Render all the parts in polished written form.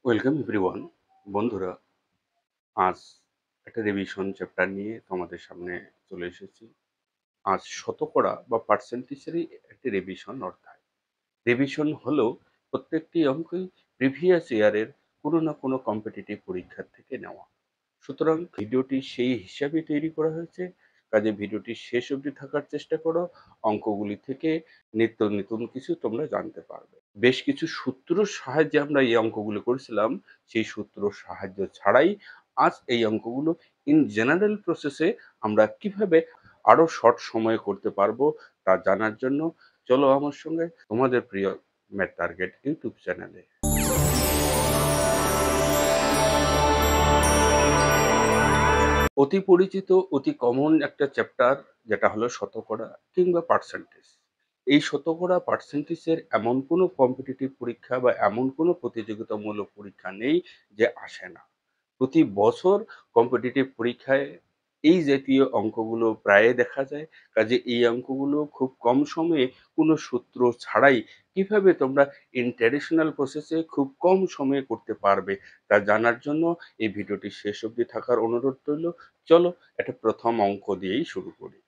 Welcome everyone. বন্ধুরা, আজ একটা রিভিশন চ্যাপ্টার নিয়ে তোমাদের সামনে চলে এসেছি। আজ শতকরা বা পার্সেন্টেজেরই একটি রিভিশন অর্থাৎ রিভিশন হলো প্রত্যেকটি অঙ্কই প্রিভিয়াস ইয়ারের কোনো না কোনো কম্পিটিটিভ পরীক্ষার থেকে নেওয়া। সুতরাং ভিডিওটি সেই হিসাবে তৈরি করা হয়েছে, কাজে ভিডিওটি শেষ অবধি থাকার চেষ্টা করো। অঙ্কগুলি থেকে নিত্য নতুন কিছু তোমরা জানতে পারবে। বেশ কিছু সূত্রর সাহায্যে আমরা এই অঙ্কগুলো করেছিলাম, সেই সূত্রর সাহায্য ছাড়াই আজ এই অঙ্কগুলো ইন জেনারেল প্রসেসে আমরা কিভাবে আরো শর্ট সময়ে করতে পারবো তা জানার জন্য চলো আমার সঙ্গে তোমাদের প্রিয় ম্যাথ টার্গেট ইউটিউব চ্যানেলে। অতি পরিচিত, অতি কমন একটা চ্যাপ্টার, যেটা হলো শতকরা কিংবা পার্সেন্টেজ। এই শতকরা পার্সেন্টেজের এমন কোনো কম্পিটিটিভ পরীক্ষা বা এমন কোনো প্রতিযোগিতামূলক পরীক্ষা নেই যে আসে না। প্রতি বছর কম্পিটিটিভ পরীক্ষায় এই জাতীয় অঙ্কগুলো প্রায় দেখা যায়। কাজে এই অঙ্কগুলো খুব কম সময়ে কোনো সূত্র ছাড়াই কিভাবে তোমরা ইন ট্র্যাডিশনাল প্রসেসে খুব কম সময়ে করতে পারবে তা জানার জন্য এই ভিডিওটি শেষ অবধি থাকার অনুরোধ রইল। চলো একটা প্রথম অঙ্ক দিয়েই শুরু করি।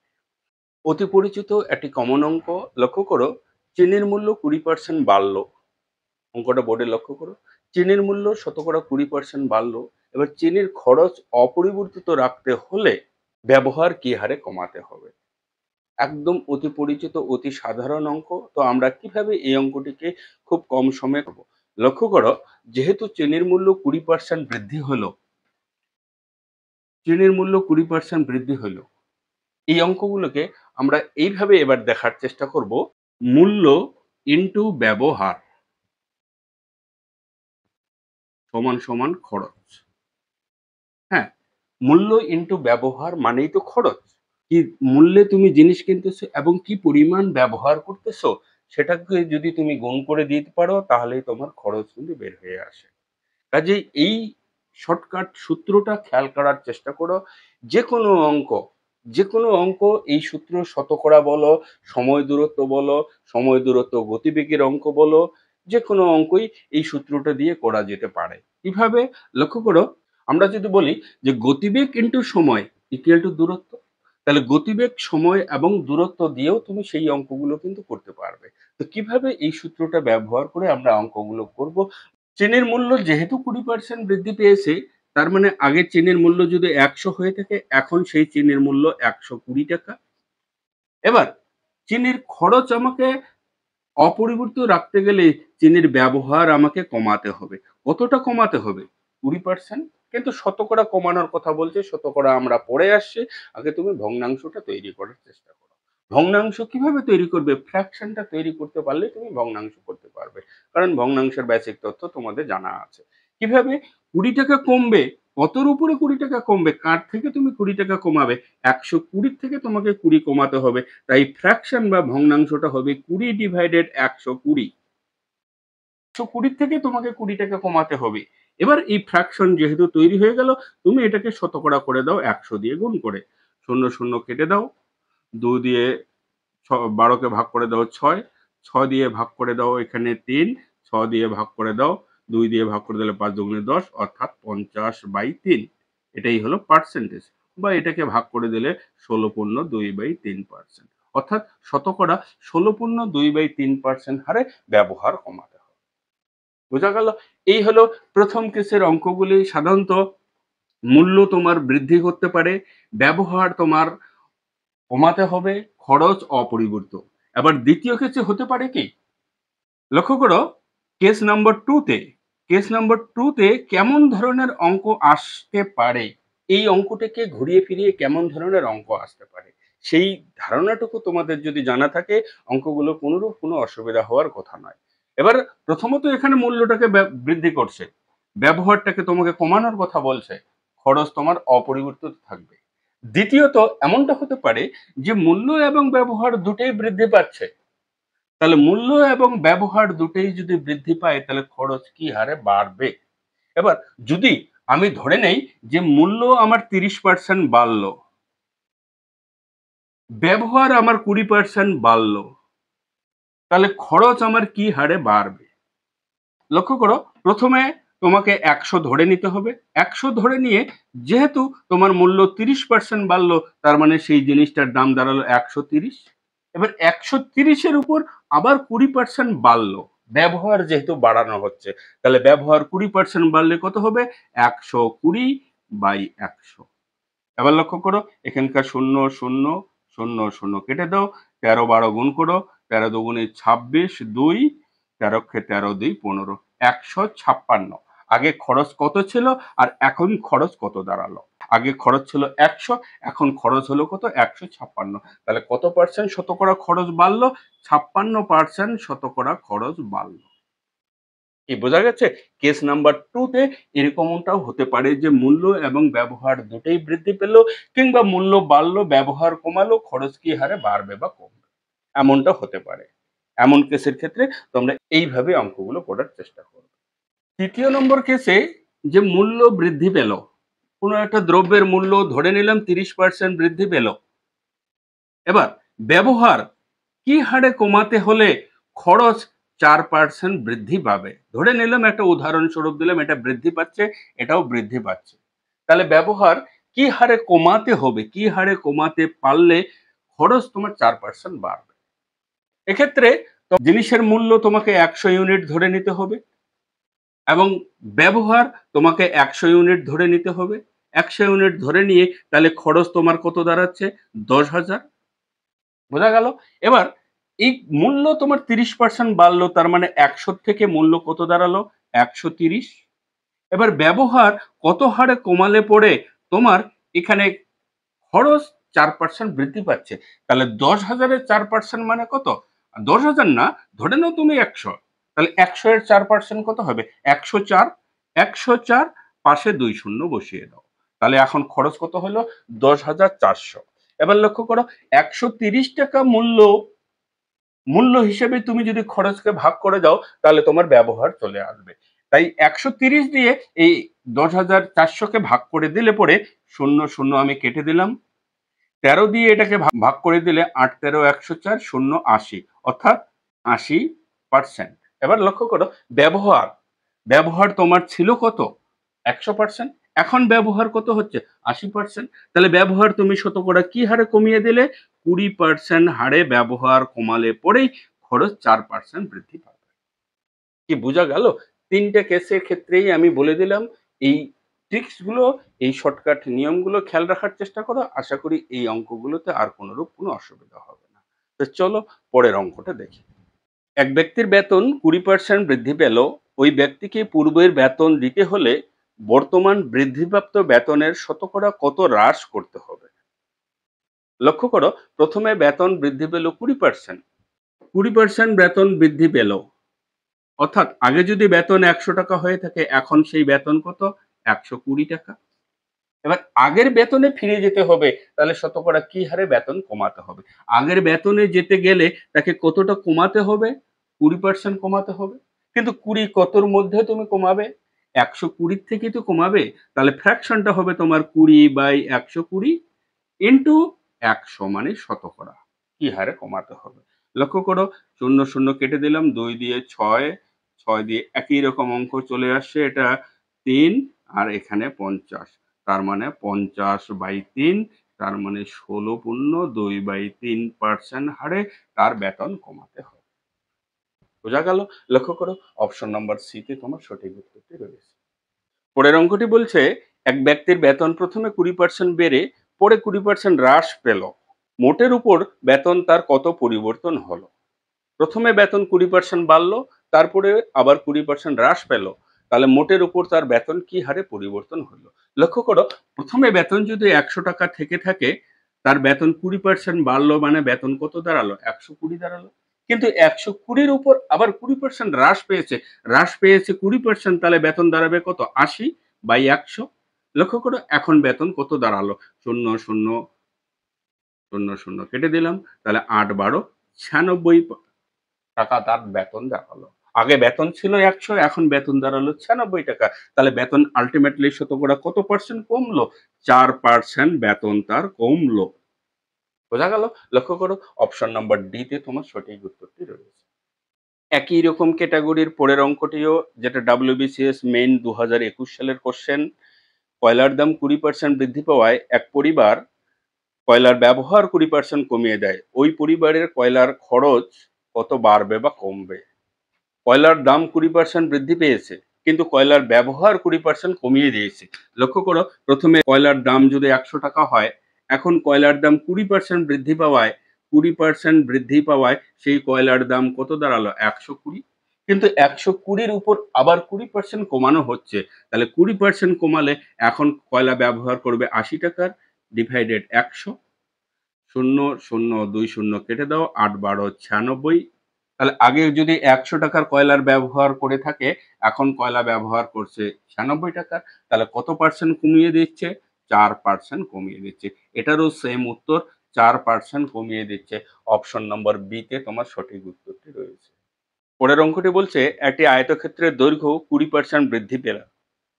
অতি পরিচিত একটি কমন অঙ্ক। লক্ষ্য করো, চিনির মূল্য 20% বাড়লো। অঙ্কটা বোর্ডে লক্ষ্য করো, চিনির মূল্য শতকরা 20% বাড়লো। এবার চিনির খরচ অপরিবর্তিত রাখতে হলে ব্যবহার কি হারে কমাতে হবে। একদম অতি পরিচিত, অতি সাধারণ অঙ্ক। তো আমরা কিভাবে এই অঙ্কটিকে খুব কম সময়ে করব। লক্ষ্য করো, যেহেতু চিনির মূল্য 20% বৃদ্ধি হলো, চিনির মূল্য 20% বৃদ্ধি হলো, এই অঙ্কগুলোকে আমরা এইভাবে এবার দেখার চেষ্টা করব। মূল্য ইনটু ব্যবহার সমান সমান খরচ। হ্যাঁ, মূল্য ইনটু ব্যবহার মানেই তো খরচ। কি মূল্যে তুমি জিনিস কিনতেছো এবং কি পরিমাণ ব্যবহার করতেছো সেটাকে যদি তুমি গুণ করে দিতে পারো তাহলেই তোমার খরচ কিন্তু বের হয়ে আসে। কাজেই এই শর্টকাট সূত্রটা খেয়াল করার চেষ্টা করো। যে কোনো অঙ্ক, যে কোনো অঙ্ক এই সূত্র, শতকরা বলো, সময় দূরত্ব বলো, সময় দূরত্ব গতিবেগের অঙ্ক বলো, যে কোনো অঙ্কই এই সূত্রটা দিয়ে করা যেতে পারে। কিভাবে? লক্ষ্য করো, আমরা যদি বলি যে গতিবেগ ইনটু সময় ইকুয়াল টু দূরত্ব, তাহলে গতিবেগ, সময় এবং দূরত্ব দিয়েও তুমি সেই অঙ্কগুলো কিন্তু করতে পারবে। তো কিভাবে এই সূত্রটা ব্যবহার করে আমরা অঙ্কগুলো করব। চিনির মূল্য যেহেতু 20% বৃদ্ধি পেয়েছে, তার মানে আগে চিনির মূল্য যদি 100 হয়ে থাকে, এখন সেই চিনির মূল্য 120 টাকা। এবার চিনির খরচ আমাকে অপরিবর্তিত রাখতে গেলে চিনির ব্যবহার আমাকে কমাতে হবে। কতটা কমাতে হবে? 20%। কিন্তু শতকরা কমানোর কথা বলছে, শতকরা আমরা পড়ে আসছি। আগে তুমি ভগ্নাংশটা তৈরি করার চেষ্টা করো। ভগ্নাংশ কিভাবে তৈরি করবে? ফ্র্যাকশনটা তৈরি করতে পারলে তুমি ভগ্নাংশ করতে পারবে, কারণ ভগ্নাংশের বেসিক তথ্য তোমাদের জানা আছে। কিভাবে 20 টাকা কমবে? কতর উপরে 20 টাকা কমবে? কার থেকে তুমি 20 টাকা কমাবে? 120 থেকে তোমাকে 20 কমাতে হবে। তাই ফ্র্যাকশন বা ভগ্নাংশটা হবে 20 ডিভাইডেড 120। 120 থেকে তোমাকে 20 টাকা কমাতে হবে। এবার এই ফ্র্যাকশন যেহেতু তৈরি হয়ে গেল, তুমি এটাকে শতকরা করে দাও 100 দিয়ে গুণ করে। 0 0 কেটে দাও, 2 দিয়ে 12 কে ভাগ করে দাও 6, 6 দিয়ে ভাগ করে দাও এখানে 3, 6 দিয়ে ভাগ করে দাও 2 দিয়ে ভাগ করে দিলে 5 দুগুণে 10, অর্থাৎ 50/3। এটাই হলো পার্সেন্টেজ, বা এটাকে ভাগ করে দিলে 16.2/3%, অর্থাৎ শতকরা 16.2/3% হারে ব্যবহার কমাতে হবে। বোঝা গেল? এই হলো প্রথম কেসের অঙ্কগুলি। সাধারণত মূল্য তোমার বৃদ্ধি করতে পারে, ব্যবহার তোমার কমাতে হবে, খরচ অপরিবর্তিত। আবার দ্বিতীয় কেসে হতে পারে কি? লক্ষ্য করো, কেস নাম্বার 2 তে, কেস নাম্বার 2 তে কেমন ধরনের অঙ্ক আসতে পারে, এই অঙ্কটাকে ঘুরিয়ে ফিরিয়ে কেমন ধরনের অঙ্ক আসতে পারে সেই ধারণাটুকু তোমাদের যদি জানা থাকে, অঙ্কগুলো কোনোরূপ কোনো অসুবিধা হওয়ার কথা নয়। এবার প্রথমত এখানে মূল্যটাকে বৃদ্ধি করছে, ব্যবহারটাকে তোমাকে কমানোর কথা বলছে, খরচ তোমার অপরিবর্তিত থাকবে। দ্বিতীয়ত এমনটা হতে পারে যে মূল্য এবং ব্যবহার দুটোই বৃদ্ধি পাচ্ছে, তাহলে মূল্য এবং ব্যবহার দুটোই যদি বৃদ্ধি পায় তাহলে খরচ কি হারে বাড়বে। এবার যদি আমি ধরে নেই যে মূল্য আমার 30% বাড়লো, ব্যবহার আমার 20% বাড়লো, তাহলে খরচ আমার কি হারে বাড়বে। লক্ষ্য করো, প্রথমে তোমাকে ১০০ ধরে নিতে হবে। ১০০ ধরে নিয়ে যেহেতু তোমার মূল্য ৩০% বাড়লো, তার মানে সেই জিনিসটার দাম দাঁড়ালো ১৩০। এবার ১৩০ এর উপর আবার ২০% বাড়লো। ব্যবহার যেহেতু বাড়ানো হচ্ছে, তাহলে ব্যবহার ২০% বাড়লে কত হবে? ১২০/১০০। এবার লক্ষ্য করো, এখানকার ০, ০, ০, ০ কেটে দাও। ১৩-১২ গুণ করো। ১৩ দুগুণে ২৬, ২, ১৩ ১৩ ২ ১৫, ১৫৬। আগে খরচ কত ছিল আর এখন খরচ কত দাঁড়ালো? আগে খরচ ছিল ১০০, এখন খরচ হলো কত? ১৫৬। তাহলে কত পার্সেন্ট শতকরা খরচ বাড়লো? ৫৬% শতকরা খরচ বাড়লো। কি বোঝা গেছে? কেস নাম্বার 2 তে এরকমটাও হতে পারে যে মূল্য এবং ব্যবহার দুটোই বৃদ্ধি পেল, কিংবা মূল্য বাড়লো, ব্যবহার কমালো, খরচ কি হারে বাড়বে বা কমবে, এমনটা হতে পারে। এমন কেসের ক্ষেত্রে তোমরা এইভাবে অঙ্কগুলো করার চেষ্টা করবে। ৩য় নম্বর কেসে যে মূল্য বৃদ্ধি পেল, কোনো একটা দ্রব্যের মূল্য ধরে নিলাম ৩০% বৃদ্ধি পেল। এবার ব্যবহার কি হারে কমাতে হলে খরচ ৪% বৃদ্ধি পাবে? ধরে নিলাম, একটা উদাহরণস্বরূপ দিলাম, এটা বৃদ্ধি পাচ্ছে, এটাও বৃদ্ধি পাচ্ছে। তাহলে ব্যবহার কি হারে কমাতে হবে? কি হারে কমাতে পারলে খরচ তোমার ৪% বাড়বে? এক্ষেত্রে জিনিসের মূল্য তোমাকে ১০০ ইউনিট ধরে নিতে হবে এবং ব্যবহার তোমাকে ১০০ ইউনিট ধরে নিতে হবে। ১০০ ইউনিট ধরে নিয়ে তাহলে খরচ তোমার কত দাঁড়াচ্ছে? ১০,০০০। বোঝা গেল? এবার এই মূল্য তোমার ৩০% বাড়লো, তার মানে ১০০ থেকে মূল্য কত দাঁড়ালো? ১৩০। এবার ব্যবহার কত হারে কমালে পরে তোমার এখানে খরচ ৪% বৃদ্ধি পাচ্ছে। তাহলে ১০,০০০ এর ৪% মানে কত? ১০,০০০ না, ধরে নাও তুমি ১০০। তাহলে ১০০ এর ৪% কত হবে? ১০৪। ১০৪ পাশে ২ শূন্য বসিয়ে দাও। তাহলে এখন খরচ কত হলো? ১০,৪০০। এবার লক্ষ্য করো, ৳১৩০ মূল্য হিসেবে তুমি যদি খরচকে ভাগ করে দাও, তাহলে তোমার ব্যবহার চলে আসবে। তাই ১৩০ দিয়ে এই ১০,৪০০ কে ভাগ করে দিলে পরে ০, ০ আমি কেটে দিলাম। ১৩ দিয়ে এটাকে ভাগ করে দিলে ৮ ১৩ ১০৪, ০ ৮০, অর্থাৎ ৮০%। এবার লক্ষ্য করো, ব্যবহার ব্যবহার তোমার ছিল কত? ১০০%। এখন ব্যবহার কত হচ্ছে? ৮০%। তাহলে ব্যবহার তুমি শতকরা কি হারে কমিয়ে দিলে? ২০% হারে ব্যবহার কমালে পরেই খরচ ৪% বৃদ্ধি পাবে। কি বোঝা গেল? ৩ টে কেসের ক্ষেত্রেই আমি বলে দিলাম। এই ট্রিক্স গুলো, এই শর্টকাট নিয়মগুলো খেয়াল রাখার চেষ্টা করো। আশা করি এই অঙ্কগুলোতে আর কোনরূপ কোনো অসুবিধা হবে না। তো চলো পরের অঙ্কটা দেখি। এক ব্যক্তির বেতন ২০% বৃদ্ধি পেল। ওই ব্যক্তিকে পূর্বের বেতন দিতে হলে বর্তমান বৃদ্ধিপ্রাপ্ত বেতনের শতকরা কত হ্রাস করতে হবে? লক্ষ্য করো, প্রথমে বেতন বৃদ্ধি পেল ২০%। ২০% বেতন বৃদ্ধি পেল। অর্থাৎ আগে যদি বেতন ১০০ টাকা হয়ে থাকে, এখন সেই বেতন কত? ১২০ টাকা। এবার আগের বেতনে ফিরে যেতে হবে, তাহলে শতকরা কি হারে বেতন কমাতে হবে? আগের বেতনে যেতে গেলে তাকে কতটা কমাতে হবে? ২০% কমাতে হবে। কিন্তু ২০ কতর মধ্যে তুমি কমাবে? ১২০ থেকেই তো কমাবে। তাহলে ফ্র্যাকশনটা হবে তোমার ২০/১২০ ইন্টু ১০০, মানে শতকরা কি হারে কমাতে হবে। লক্ষ্য করো, ০, ০ কেটে দিলাম, ২ দিয়ে ৬, ৬ দিয়ে একই রকম অঙ্ক চলে আসছে। এটা ৩ আর এখানে ৫০। তার মানে ৫০/৩, তার মানে ১৬.২/৩% হারে তার বেতন কমাতে হবে। বোঝা গেল? লক্ষ্য করো, অপশন নাম্বার সি তে তোমার সঠিক উত্তরটি রয়েছে। পরের অঙ্কটি বলছে, এক ব্যক্তির বেতন প্রথমে ২০% বেড়ে পরে ২০% হ্রাস পেল। মোটের উপর বেতন তার কত পরিবর্তন হলো? প্রথমে বেতন ২০% বাড়লো, তারপরে আবার ২০% হ্রাস পেল। তাহলে মোটের উপর তার বেতন কি হারে পরিবর্তন হলো? লক্ষ্য করো, প্রথমে বেতন যদি ১০০ টাকা থেকে থাকে, তার বেতন ২০% বাড়লো, মানে বেতন কত দাঁড়ালো? ১২০ দাঁড়ালো। কিন্তু ১২০ উপর আবার ২০% হ্রাস পেয়েছে। হ্রাস পেয়েছে ২০%, তাহলে বেতন দাঁড়াবে কত? ৮০/১০০। লক্ষ্য করো, এখন বেতন কত দাঁড়ালো? ০, ০, ০, ০ কেটে দিলাম। তাহলে ৮-১২ ৯৬ টাকা তার বেতন দাঁড়ালো। আগে বেতন ছিল ১০০, এখন বেতন দাঁড়ালো ৯৬ টাকা। তাহলে বেতন আল্টিমেটলি শতকরা কত পার্সেন্ট কমলো? ৪% বেতন তার কমলো। বোঝা গেল? লক্ষ্য করো, অপশন নাম্বার ডি তে তোমার সঠিক উত্তরটি রয়েছে। একই রকম ক্যাটাগরির পরের অঙ্কটিও, যেটা WBCS মেইন 2021 সালের কোশ্চেন। কয়লার দাম 20% বৃদ্ধি পাওয়ায় এক পরিবার কয়লার ব্যবহার 20% কমিয়ে দেয়। ওই পরিবারের কয়লার খরচ কত বাড়বে বা কমবে? কয়লার দাম 20% বৃদ্ধি পেয়েছে, কিন্তু কয়লার ব্যবহার 20% কমিয়ে দিয়েছে। লক্ষ্য করো, প্রথমে কয়লার দাম যদি 100 টাকা হয়, এখন কয়লার দাম 20% বৃদ্ধি পাওয়ায় সেই কয়লার দাম কত দাঁড়ালো? 120। কিন্তু 120-র উপর আবার 20% কমানো হচ্ছে। তাহলে 20% কমালে এখন কয়লা ব্যবহার করবে 80 টাকার, ডিভাইডেড 100। 0 0 2 শূন্য কেটে দাও, 8 12 96। তাহলে আগে যদি 100 টাকার কয়লার ব্যবহার করে থাকে, এখন কয়লা ব্যবহার করছে 96 টাকার। তাহলে কত পার্সেন্ট কমিয়ে দিচ্ছে? 4% কমিয়ে দিচ্ছে। এটারও সেম উত্তর, 4% কমিয়ে দিচ্ছে। অপশন নম্বর বি তে তোমার সঠিক উত্তরটি রয়েছে। পরের অঙ্কটি বলছে, একটি আয়তক্ষেত্রের দৈর্ঘ্য 20%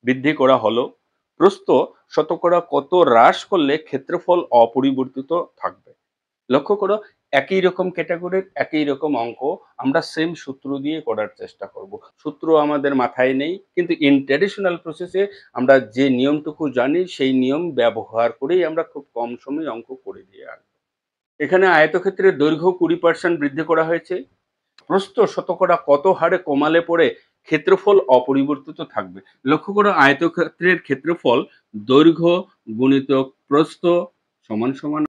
বৃদ্ধি করা হলো, প্রস্থ শতকরা কত হ্রাস করলে ক্ষেত্রফল অপরিবর্তিত থাকবে? লক্ষ্য করো, একই রকম ক্যাটাগরির একই রকম অঙ্ক আমরা সেম সূত্র দিয়ে করার চেষ্টা করব। সূত্র আমাদের মাথায় নেই, কিন্তু ইন ট্র্যাডিশনাল প্রসেসে আমরা যে নিয়মটুকু জানি সেই নিয়ম ব্যবহার করেই আমরা খুব কম সময়ে অঙ্ক করে দিয়ে আসবো। এখানে আয়তক্ষেত্রের দৈর্ঘ্য 20% বৃদ্ধি করা হয়েছে, প্রস্থ শতকরা কত হারে কমালে পরে ক্ষেত্রফল অপরিবর্তিত থাকবে? লক্ষ্য করো, আয়তক্ষেত্রের ক্ষেত্রফল দৈর্ঘ্য গুণিতক প্রস্থ সমান সমান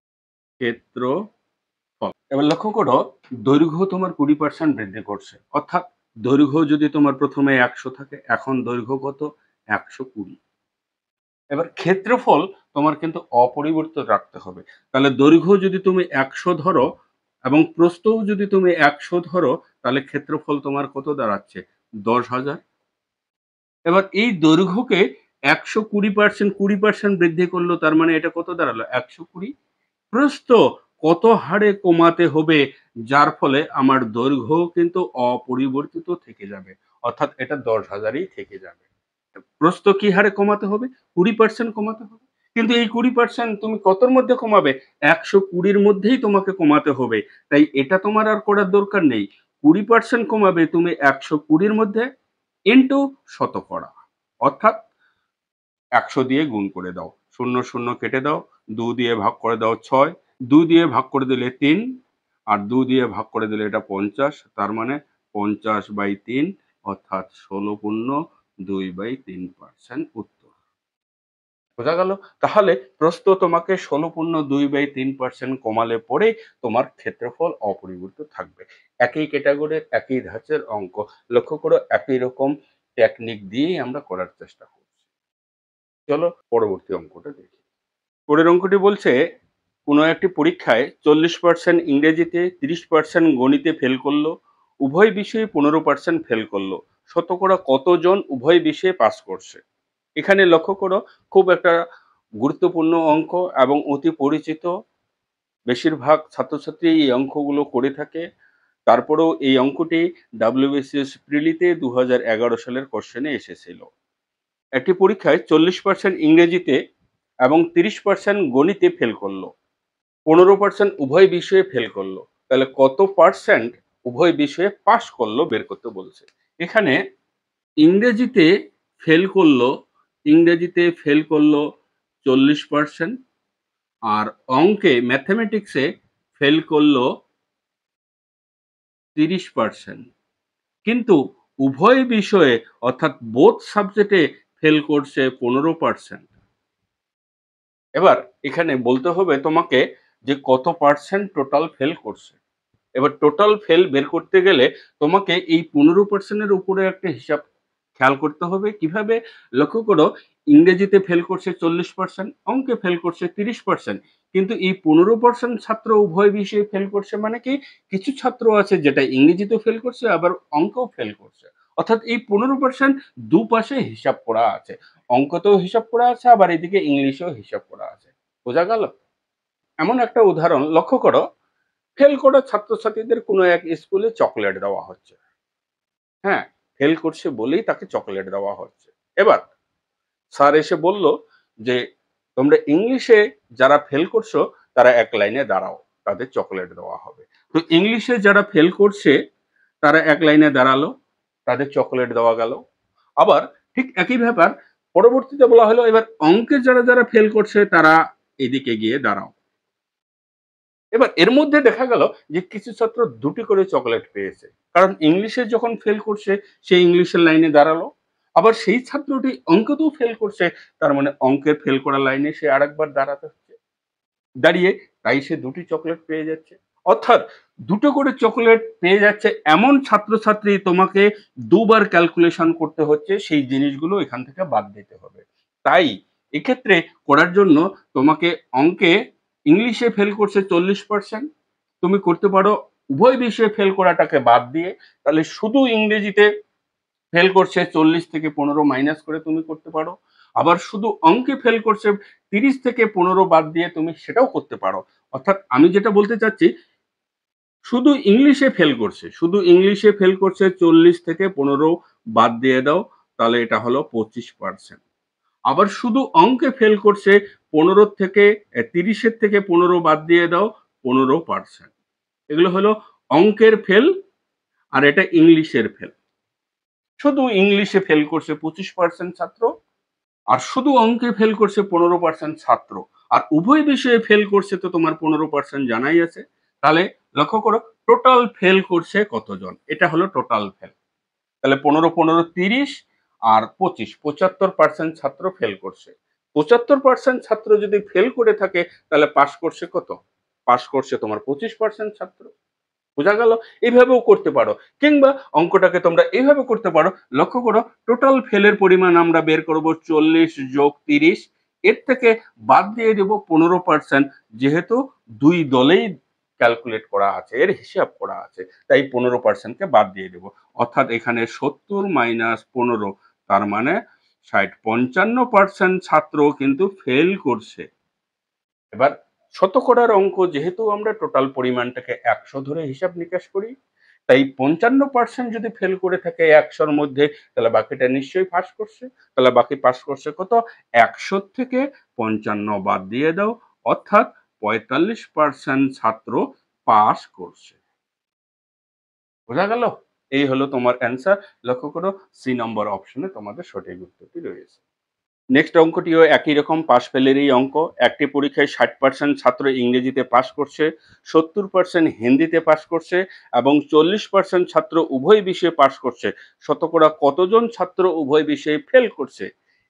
ক্ষেত্র। এবার লক্ষ্য করো, দৈর্ঘ্য তোমার 20% বৃদ্ধি করছে, অর্থাৎ দৈর্ঘ্য যদি তোমার প্রথমে 100 থাকে, এখন দৈর্ঘ্য কত? 120। এবার ক্ষেত্রফল তোমার কিন্তু অপরিবর্তিত রাখতে হবে। তাহলে দৈর্ঘ্য যদি তুমি 100 ধরো এবং প্রস্থও যদি তুমি 100 ধরো, তাহলে ক্ষেত্রফল তোমার কত দাঁড়াচ্ছে? 10,000। এবার এই দৈর্ঘ্যকে 120% বৃদ্ধি করলো, তার মানে এটা কত দাঁড়ালো? 120। প্রস্থ কত হারে কমাতে হবে যার ফলে আমার দৈর্ঘ্য কিন্তু অপরিবর্তিত থেকে যাবে, অর্থাৎ এটা 10,000ই থেকে যাবে। প্রস্থ কি হারে কমাতে হবে? 20% কমাতে হবে। কিন্তু এই 20% তুমি কতর মধ্যে কমাবে? 120-র মধ্যেই তোমাকে কমাতে হবে। তাই এটা তোমার আর করার দরকার নেই। 20% কমাবে তুমি 120-র মধ্যে ইনটু শতকরা, অর্থাৎ 100 দিয়ে গুণ করে দাও, 0 0 কেটে দাও, 2 দিয়ে ভাগ করে দাও 6, 2 দিয়ে ভাগ করে দিলে 3, আর 2 দিয়ে ভাগ করে দিলে এটা 50। তার মানে 50/3, অর্থাৎ 16.2/3% উত্তর। বোঝা গেল? তাহলে প্রস্থ তোমাকে 16.2/3% কমালে পরে তোমার ক্ষেত্রফল অপরিবর্তিত থাকবে। একই ক্যাটাগরির একই ধাঁচের অঙ্ক, লক্ষ্য করো একই রকম টেকনিক দিয়েই আমরা করার চেষ্টা করছি। চলো পরবর্তী অঙ্কটা দেখি। পরের অঙ্কটি বলছে, কোনো একটি পরীক্ষায় 40% ইংরেজিতে, 30% গণিতে ফেল করলো, উভয় বিষয়ে 15% ফেল করলো, শতকরা কতজন উভয় বিষয়ে পাস করছে? এখানে লক্ষ্য করো, খুব একটা গুরুত্বপূর্ণ অঙ্ক এবং অতি পরিচিত। বেশিরভাগ ছাত্রছাত্রী এই অঙ্কগুলো করে থাকে। তারপরেও এই অঙ্কটি WBCS প্রিলিতে 2011 সালের কোশ্চেনে এসেছিল। একটি পরীক্ষায় 40% ইংরেজিতে এবং 30% গণিতে ফেল করলো, 15% উভয় বিষয়ে ফেল করলো, তাহলে কত পার্সেন্ট উভয় বিষয়ে পাস করলো বের করতে বলছে। এখানে ইংরেজিতে ফেল করলো, ইংরেজিতে ফেল করলো 40%, আর অঙ্কে ম্যাথমেটিক্সে ফেল করলো 30%, কিন্তু উভয় বিষয়ে অর্থাৎ বোথ সাবজেক্টে ফেল করছে 15%। এবার এখানে বলতে হবে তোমাকে যে কত পার্সেন্ট টোটাল ফেল করছে। এবার টোটাল ফেল বের করতে গেলে তোমাকে এই 15%-এর উপরে একটা হিসাব খেয়াল করতে হবে। কিভাবে? লক্ষ্য করো, ইংরেজিতে ফেল করছে 40%, অঙ্কে ফেল করছে 30%, কিন্তু এই 15% ছাত্র উভয় বিষয়ে ফেল করছে মানে কি? কিছু ছাত্র আছে যেটা ইংরেজিতেও ফেল করছে, আবার অঙ্কেও ফেল করছে। অর্থাৎ এই 15% দুপাশে হিসাব করা আছে, অঙ্কতেও হিসাব করা আছে, আবার এদিকে ইংলিশেও হিসাব করা আছে। বোঝা গেল? এমন একটা উদাহরণ লক্ষ্য করো, ফেল করা ছাত্রছাত্রীদের কোনো এক স্কুলে চকলেট দেওয়া হচ্ছে। হ্যাঁ, ফেল করছে বলেই তাকে চকলেট দেওয়া হচ্ছে। এবার স্যার এসে বলল যে, তোমরা ইংলিশে যারা ফেল করছো তারা এক লাইনে দাঁড়াও, তাদের চকলেট দেওয়া হবে। তো ইংলিশে যারা ফেল করছে তারা এক লাইনে দাঁড়ালো, তাদের চকোলেট দেওয়া গেল। আবার ঠিক একই ব্যাপার পরবর্তীতে বলা হলো এবার অঙ্কে যারা যারা ফেল করছে তারা এদিকে গিয়ে দাঁড়াও। এবার এর মধ্যে দেখা গেল যে কিছু ছাত্র দুটি করে চকোলেট পেয়েছে, কারণ ইংলিশে যখন ফেল করছে সে ইংলিশের লাইনে দাঁড়ালো। আবার সেই ছাত্রটি অঙ্কতেও ফেল করছে, তার মানে অঙ্কের ফেল করা লাইনে সে আরেকবার দাঁড়াতে হচ্ছে, দাঁড়িয়ে তাই সে দুটি চকোলেট পেয়ে যাচ্ছে। অর্থাৎ দুটো করে চকোলেট পেয়ে যাচ্ছে এমন ছাত্রছাত্রী তোমাকে দুবার ক্যালকুলেশন করতে হচ্ছে, সেই জিনিসগুলো এখান থেকে বাদ দিতে হবে। তাই এক্ষেত্রে করার জন্য তোমাকে অঙ্কে ইংলিশে ফেল করছে 40%, তুমি করতে পারো উভয় বিষয়ে ফেল করাটাকে বাদ দিয়ে, তাহলে শুধু ইংরেজিতে ফেল করছে 40 থেকে 15 মাইনাস করে তুমি করতে পারো। আবার শুধু অঙ্কে ফেল করছে 30 থেকে 15 বাদ দিয়ে তুমি সেটাও করতে পারো। অর্থাৎ আমি যেটা বলতে চাচ্ছি, শুধু ইংলিশে ফেল করছে, শুধু ইংলিশে ফেল করছে 40 থেকে 15 বাদ দিয়ে দাও, তাহলে এটা হলো 25%। আবার শুধু অঙ্কে ফেল করছে 15 থেকে 30-এর থেকে 15 বাদ দিয়ে দাও, 15%। এগুলো হলো অঙ্কের ফেল, আর এটা ইংলিশের ফেল। শুধু ইংলিশে ফেল করছে 25% ছাত্র, আর শুধু অঙ্কে ফেল করছে 15% ছাত্র, আর উভয় বিষয়ে ফেল করছে তো তোমার 15% জানাই আছে। তাহলে লক্ষ্য করো টোটাল ফেল করছে কতজন, এটা হলো টোটাল ফেল। তাহলে 15 15 30 আর 25 75% ছাত্র ফেল করছে। 75% ছাত্র যদি ফেল করে থাকে তাহলে পাস করছে কত? পাস করছে তোমার 25% ছাত্র। বোঝা গেল? এইভাবেও করতে পারো, কিংবা অঙ্কটাকে তোমরা এইভাবে করতে পারো। লক্ষ্য করো টোটাল ফেলের পরিমাণ আমরা বের করব 40 যোগ 30, এর থেকে বাদ দিয়ে দেব 15%, যেহেতু দুই দলেই ক্যালকুলেট করা আছে, এর হিসাব করা আছে, তাই 15%কে বাদ দিয়ে দেব। অর্থাৎ এখানে 70 মাইনাস 15, তার মানে 60, 55% ছাত্র কিন্তু ফেল করছে। এবার শতকরার অঙ্ক, যেহেতু আমরা টোটাল পরিমাণটাকে 100 ধরে হিসাব নিকাশ করি, তাই 55% যদি ফেল করে থাকে 100-র মধ্যে, তাহলে বাকিটা নিশ্চয়ই পাস করছে। তাহলে বাকি পাস করছে কত? 100 থেকে 55 বাদ দিয়ে দাও, অর্থাৎ 45% ছাত্র পাস করছে। বোঝা গেল? এই হলো তোমার অ্যান্সার। লক্ষ্য করো সি নম্বর অপশনে তোমাদের সঠিক উত্তরটি রয়েছে। নেক্সট অঙ্কটিও একই রকম পাস ফেলেরই অঙ্ক। একটি পরীক্ষায় 60% ছাত্র ইংরেজিতে পাস করছে, 70% হিন্দিতে পাস করছে এবং 40% ছাত্র উভয় বিষয়ে পাস করছে। শতকরা কতজন ছাত্র উভয় বিষয়ে ফেল করছে?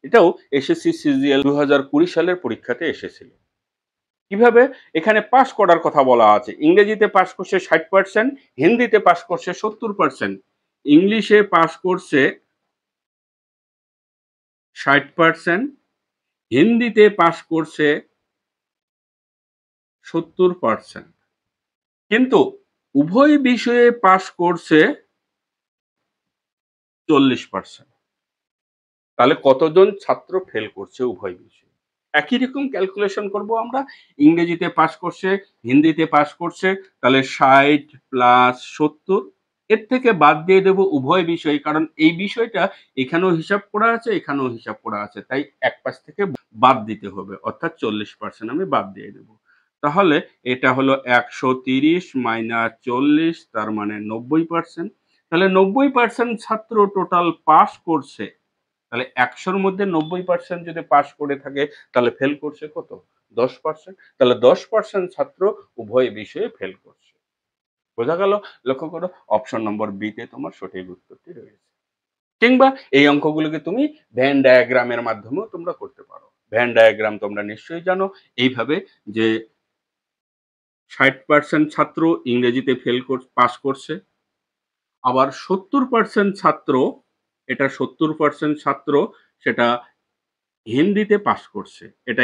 এটাও এসএসসি সিজিএল 2020 সালের পরীক্ষাতে এসেছিল। কিভাবে? এখানে পাস করার কথা বলা আছে। ইংরেজিতে পাস করছে 60%, হিন্দিতে পাস করছে 70%। ইংলিশে পাস করছে 60%, হিন্দিতে পাস করছে 70%, কিন্তু উভয় বিষয়ে পাস করছে 40%। তাহলে কতজন ছাত্র ফেল করছে উভয় বিষয়ে? একই রকম ক্যালকুলেশন করব আমরা। ইংরেজিতে পাস করছে, হিন্দিতে পাস করছে, তাহলে 60 প্লাস 70, এর থেকে বাদ দিয়ে দেব উভয় বিষয়, কারণ এই বিষয়টা এখানেও হিসাব করা আছে, এখানেও হিসাব করা আছে, তাই এক পাশ থেকে বাদ দিতে হবে, অর্থাৎ 40% আমি বাদ দিয়ে দেব। তাহলে এটা হলো 130 মাইনাস 40, তার মানে 90%। তাহলে 90% ছাত্র টোটাল পাস করছে। তাহলে 100-র মধ্যে 90% যদি পাস করে থাকে তাহলে ফেল করছে কত? 10%। তাহলে 10% ছাত্র উভয় বিষয়ে ফেল করছে। বোঝা গেল? লক্ষ্য করো অপশন নম্বর বি তে তোমার সঠিক উত্তরটি রয়েছে। কিংবা এই অঙ্কগুলোকে তুমি ভেন ডায়াগ্রামের মাধ্যমেও তোমরা করতে পারো। ভেন ডায়াগ্রাম তোমরা নিশ্চয়ই জানো, এইভাবে যে 60% ছাত্র ইংরেজিতে পাস করছে, আবার 70% ছাত্র, এটা 70% ছাত্র সেটা হিন্দিতে পাস করছে, এটা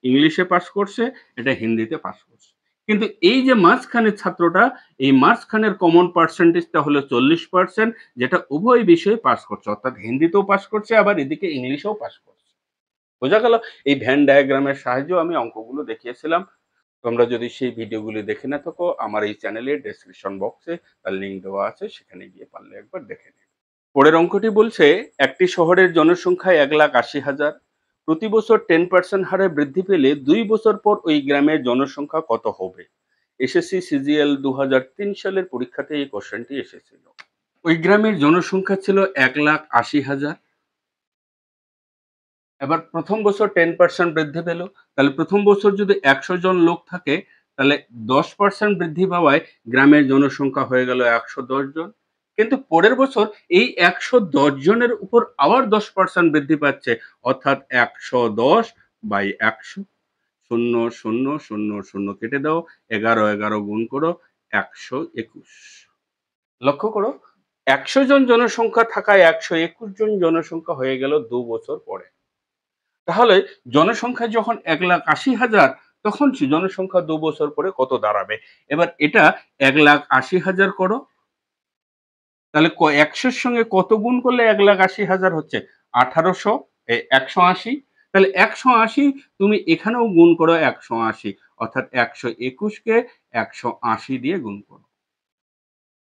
ইংলিশে পাস করছে, এটা হিন্দিতে পাস করছে। কিন্তু এই যে মাঝখানের ছাত্রটা, এই মাঝখানের কমন পার্সেন্টেজটা হলো 40%, যেটা উভয় বিষয়ে পাস করছে, অর্থাৎ হিন্দিতেও পাস করছে আবার এদিকে ইংলিশেও পাস করছে। বোঝা গেল? এই ভেন ডায়াগ্রামের সাহায্যে আমি অঙ্কগুলো দেখিয়েছিলাম। তোমরা যদি সেই ভিডিওগুলি দেখে না থাকো, আমার এই চ্যানেলের ডেসক্রিপশন বক্সে তার লিঙ্ক দেওয়া আছে, সেখানে গিয়ে পারলে একবার দেখে নিও। পরের অঙ্কটি বলছে, একটি শহরের জনসংখ্যা 1,80,000, প্রতি বছর 10% হারে বৃদ্ধি পেলে 2 বছর পর ওই গ্রামের জনসংখ্যা কত হবে? এসএসসি সিজিএল 2003 সালের পরীক্ষাতে এই কোশ্চেনটি এসেছিল। ওই গ্রামের জনসংখ্যা ছিল 1,80,000। এবার প্রথম বছর 10% বৃদ্ধি পেল। তাহলে প্রথম বছর যদি 100 জন লোক থাকে, তাহলে 10% বৃদ্ধি পাওয়ায় গ্রামের জনসংখ্যা হয়ে গেল 110 জন। কিন্তু পরের বছর এই 110 জনের উপর আবার 10% বৃদ্ধি পাচ্ছে, অর্থাৎ 110/100। 0, 0, 0, 0 কেটে দাও, 11, 11 গুণ করো, 121। লক্ষ্য করো, 100 জন জনসংখ্যা থাকায় 121 জন জনসংখ্যা হয়ে গেল 2 বছর পরে। তাহলে জনসংখ্যা যখন 1,80,000, তখন জনসংখ্যা 2 বছর পরে কত দাঁড়াবে? এবার এটা 1,80,000 করো। তাহলে 100-র সঙ্গে কত গুণ করলে 1,80,000 হচ্ছে? 1800, 180। তাহলে 180 তুমি এখানেও গুণ করো 180, অর্থাৎ 121 কে 180 দিয়ে গুণ করো।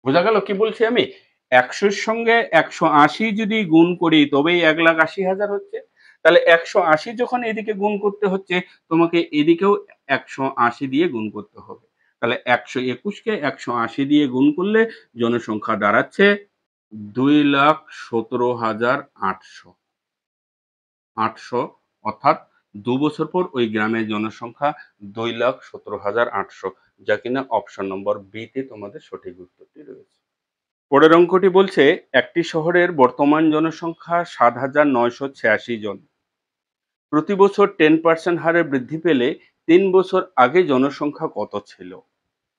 বোঝা গেল কি বলছি আমি? 100-র সঙ্গে 180 যদি গুণ করি তবেই 1,80,000 হচ্ছে। তাহলে 180 যখন এদিকে গুণ করতে হচ্ছে, তোমাকে এদিকেও 180 দিয়ে গুণ করতে হবে। তাহলে 121 কে 180 দিয়ে গুণ করলে জনসংখ্যা দাঁড়াচ্ছে 2,17,800। 800, অর্থাৎ 2 বছর পর ওই গ্রামের জনসংখ্যা 2,17,800, যা কিনা অপশন নম্বর বি তে তোমাদের সঠিক উত্তরটি রয়েছে। পরের অঙ্কটি বলছে, একটি শহরের বর্তমান জনসংখ্যা 7,986 জন। প্রতি বছর 10% হারে বৃদ্ধি পেলে 3 বছর আগে জনসংখ্যা কত ছিল?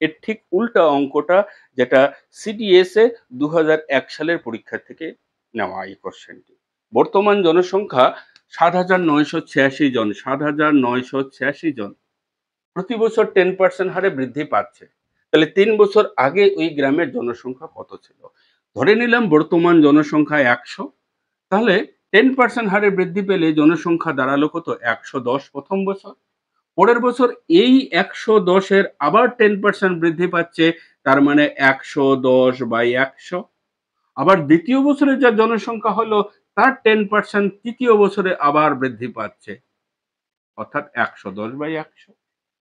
এর ঠিক উল্টা অঙ্কটা, যেটা সিডিএস এ 2001 সালের পরীক্ষা থেকে নেওয়া এই কোশ্চেনটি। বর্তমান জনসংখ্যা 7,986 জন। 7,986 জন। প্রতি বছর 10% হারে বৃদ্ধি পাচ্ছে। তাহলে 3 বছর আগে ওই গ্রামের জনসংখ্যা কত ছিল? ধরে নিলাম বর্তমান জনসংখ্যা 100। তাহলে 10% হারে বৃদ্ধি পেলে জনসংখ্যা দাঁড়ালো কত? 110 প্রথম বছর। পরের বছর এই 110 এর আবার 10% বৃদ্ধি পাচ্ছে, তার মানে 110/100। আবার দ্বিতীয় বছরে যা জনসংখ্যা হলো তার 10% তৃতীয় বছরে আবার বৃদ্ধি পাচ্ছে, অর্থাৎ 110/100।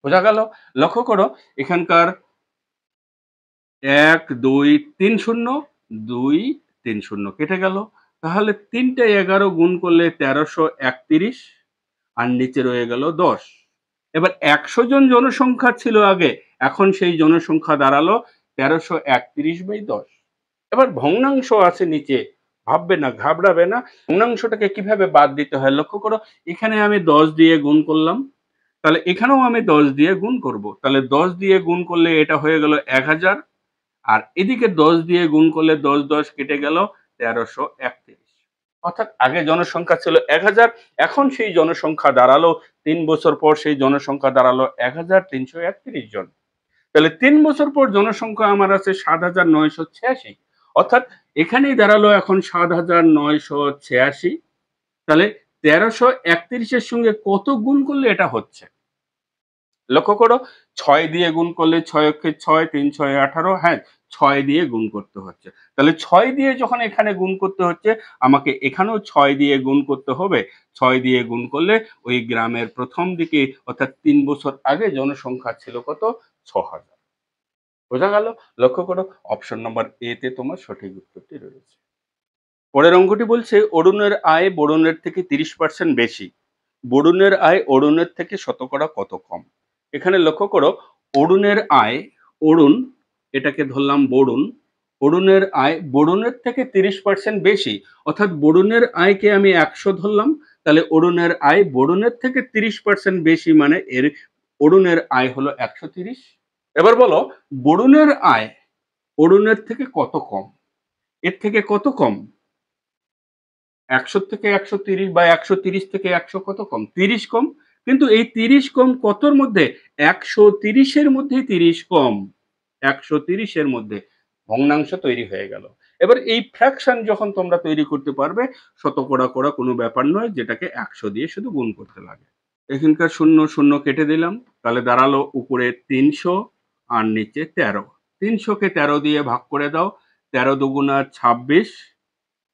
বোঝা গেল? লক্ষ্য করো, এখানকার 1, 2, 3 শূন্য, 2, 3 শূন্য কেটে গেল। তাহলে 3টে 11 গুণ করলে 1331, আর নিচে রয়ে গেল 10। এবার 100 জন জনসংখ্যা ছিল আগে, এখন সেই জনসংখ্যা দাঁড়ালো 1331/10। এবার ভগ্নাংশ আছে নিচে, ভাববে না, ঘাবড়াবে না। ভগ্নাংশটাকে কিভাবে বাদ দিতে হয় লক্ষ্য করো। এখানে আমি 10 দিয়ে গুণ করলাম, তাহলে এখানেও আমি 10 দিয়ে গুণ করব। তাহলে 10 দিয়ে গুণ করলে এটা হয়ে গেল 1000, আর এদিকে 10 দিয়ে গুণ করলে 10 10 কেটে গেল 1331। অর্থাৎ আগে জনসংখ্যা ছিল 1000, এখন সেই জনসংখ্যা দাঁড়ালো 3 বছর পর সেই জনসংখ্যা দাঁড়ালো 1331 জন। তাহলে 3 বছর পর জনসংখ্যা আমার আছে 7,986, অর্থাৎ এখানেই দাঁড়ালো এখন 7,986। তাহলে 1331 এর সঙ্গে কত গুণ করলে এটা হচ্ছে? লক্ষ্য করো, 6 দিয়ে গুণ করলে 6 অক্ষে 6, 3 6 18, হ্যাঁ 6 দিয়ে গুণ করতে হচ্ছে। তাহলে 6 দিয়ে যখন এখানে গুণ করতে হচ্ছে, আমাকে এখানেও 6 দিয়ে গুণ করতে হবে। 6 দিয়ে গুণ করলে ওই গ্রামের প্রথম দিকে, অর্থাৎ 3 বছর আগে জনসংখ্যা ছিল কত? 6,000। বোঝা গেল? লক্ষ্য করো, অপশন নম্বর এ তে তোমার সঠিক উত্তরটি রয়েছে। পরের অঙ্কটি বলছে, অরুণের আয় বরুণের থেকে 30% বেশি। বরুণের আয় অরুণের থেকে শতকরা কত কম? এখানে লক্ষ্য করো, অরুণের আয়, অরুণ, এটাকে ধরলাম বরুণ। অরুণের আয় বরুণের থেকে 30% বেশি, অর্থাৎ বরুণের আয়কে আমি 100 ধরলাম। তাহলে অরুণের আয় বরুণের থেকে 30% বেশি, মানে এর অরুণের আয় হলো 130। এবার বলো, বরুণের আয় অরুণের থেকে কত কম? এর থেকে কত কম? 100 থেকে 130, বা 130 থেকে 100 কত কম? 30 কম। কিন্তু এই 30 কম কতর মধ্যে? 130 এর মধ্যেই 30 কম। 130 এর মধ্যে ভগ্নাংশ তৈরি হয়ে গেল। এবার এই ফ্র্যাকশন যখন তোমরা তৈরি করতে পারবে, শতকরা করা কোনো ব্যাপার নয়, যেটাকে 100 দিয়ে শুধু গুণ করতে লাগে। এখানকার 0 0 কেটে দিলাম, তাহলে দাঁড়ালো উপরে 300 আর নিচে 13। 300 কে 13 দিয়ে ভাগ করে দাও, 13 দুগুণা 26,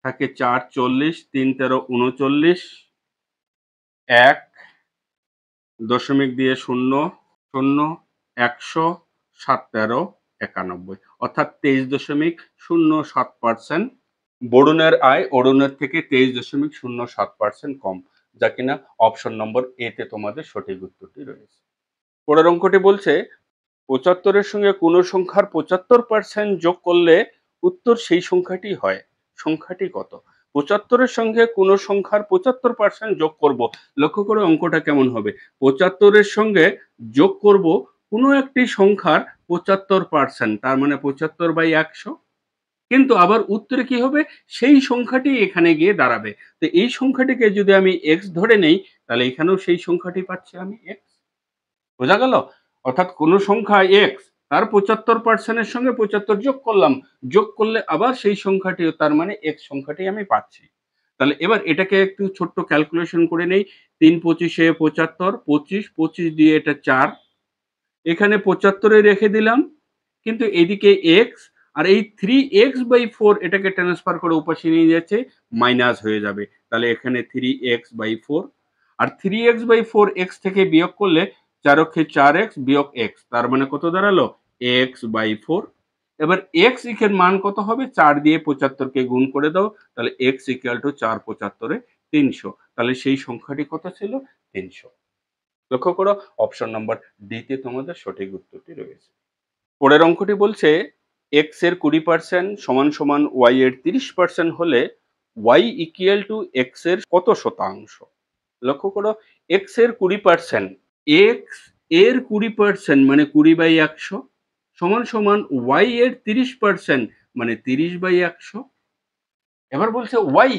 থাকে 4 40, 3 13 39, 1 দশমিক দিয়ে 0 0 100, 7 13 91, অর্থাৎ 23.07%। বরুণের আয় অরুণের থেকে 23.07% কম, যা কিনা অপশন নম্বর এ তে তোমাদের সঠিক উত্তরটি রয়েছে। পরের অঙ্কটি বলছে 75-এর সঙ্গে কোনো সংখ্যার 75% যোগ করলে উত্তর সেই সংখ্যাটি হয়, সংখ্যাটি কত? 75-এর সঙ্গে কোনো সংখ্যার 75% যোগ করব। লক্ষ্য করে অঙ্কটা কেমন হবে। 75-এর সঙ্গে যোগ করব কোনো একটি সংখ্যার 75%, তার মানে 75/100। কিন্তু আবার উত্তরে কি হবে, সেই সংখ্যাটি এখানে গিয়ে দাঁড়াবে। তো এই সংখ্যাটিকে যদি আমি x ধরে নেই, তাহলে এখানেও সেই সংখ্যাটি পাচ্ছি আমি x। বোঝা গেল? অর্থাৎ কোন সংখ্যা x, তার 75% এর সঙ্গে 75 যোগ করলাম, যোগ করলে আবার সেই সংখ্যাটিও, তার মানে x সংখ্যাটি আমি পাচ্ছি। তাহলে এবার এটাকে একটু ছোট্ট ক্যালকুলেশন করে নেই। 3 25 এ 75, 25 25 দিয়ে এটা 4, এখানে 75 এ রেখে দিলাম, কিন্তু এদিকে x আর এই 3x/4 এটাকে ট্রান্সফার করে ওপাশে নিয়ে যাচ্ছে, মাইনাস হয়ে যাবে। তাহলে এখানে 3x/4, আর 3x/4 x থেকে বিয়োগ করলে 4 অক্ষে 4x বিয়োগ x, তার মানে কত দাঁড়ালো, x/4। এবার x এর মান কত হবে, 4 দিয়ে 75 কে গুণ করে দাও, তাহলে x = 4 75 এ 300। তাহলে সেই সংখ্যাটি কত ছিল, 300। লক্ষ্য করো অপশন নম্বর ডি তে তোমাদের সঠিক উত্তরটি রয়েছে। পরের অঙ্কটি বলছে x এর 20% সমান সমান y এর 30% হলে y ইকুয়াল টু x এর কত শতাংশ? লক্ষ্য করো x এর 20%, x এর 20% মানে 20/100 সমান সমান y এর 30% মানে 30/100। এবার বলছে y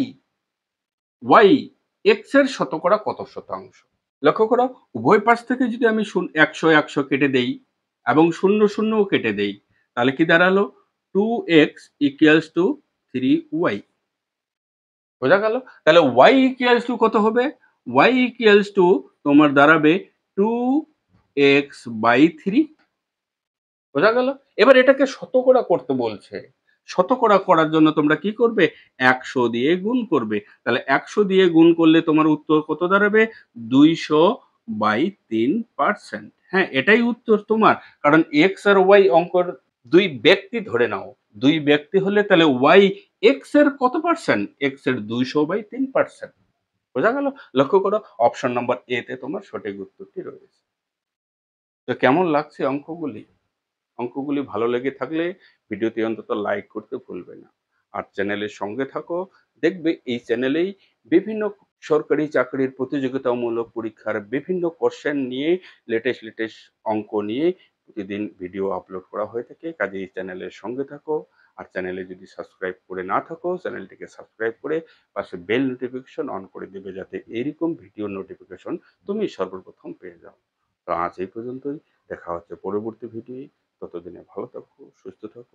x এর শতকরা কত শতাংশ? লক্ষ্য করো উভয় পাশ থেকে যদি আমি 100 কেটে দেই এবং 0 কেটে দেই, তাহলে কি দাঁড়ালো, 2x = 3y। বোঝা গেল? তাহলে y = কত হবে, y তোমার দাঁড়াবে 2x/3। বোঝা গেল? এবার এটাকে শতকরা করতে বলছে। শতকরা করার জন্য তোমরা কি করবে, 100 দিয়ে গুণ করবে। তাহলে 100 দিয়ে গুণ করলে তোমার উত্তর কত দাঁড়াবে, 200/3%। হ্যাঁ, এটাই উত্তর তোমার। কারণ x আর y অঙ্কর 2 ব্যক্তি ধরে নাও। 2 ব্যক্তি হলে তাহলে y x এর কত পার্সেন্ট? x এর 200/3%। বোঝা গেল? লক্ষ্য করো অপশন নম্বর এ তে তোমার সঠিক উত্তরটি রয়েছে। তো কেমন লাগছে অঙ্কগুলি? অঙ্কগুলি ভালো লেগে থাকলে ভিডিওটি অন্তত লাইক করতে ভুলবে না। আর চ্যানেলের সঙ্গে থাকো। দেখবে এই চ্যানেলেই বিভিন্ন সরকারি চাকরির প্রতিযোগিতামূলক পরীক্ষার বিভিন্ন কোশ্চেন নিয়ে, লেটেস্ট অঙ্ক নিয়ে প্রতিদিন ভিডিও আপলোড করা হয়ে থাকে। কাজেই এই চ্যানেলের সঙ্গে থাকো। আর চ্যানেলে যদি সাবস্ক্রাইব করে না থাকো, চ্যানেলটিকে সাবস্ক্রাইব করে পাশে বেল নোটিফিকেশন অন করে দিবে, যাতে এইরকম ভিডিও নোটিফিকেশন তুমি সর্বপ্রথম পেয়ে যাও। তো আজ এই পর্যন্তই। দেখা হচ্ছে পরবর্তী ভিডিও। ততদিনে ভালো থাকো, সুস্থ থাকো।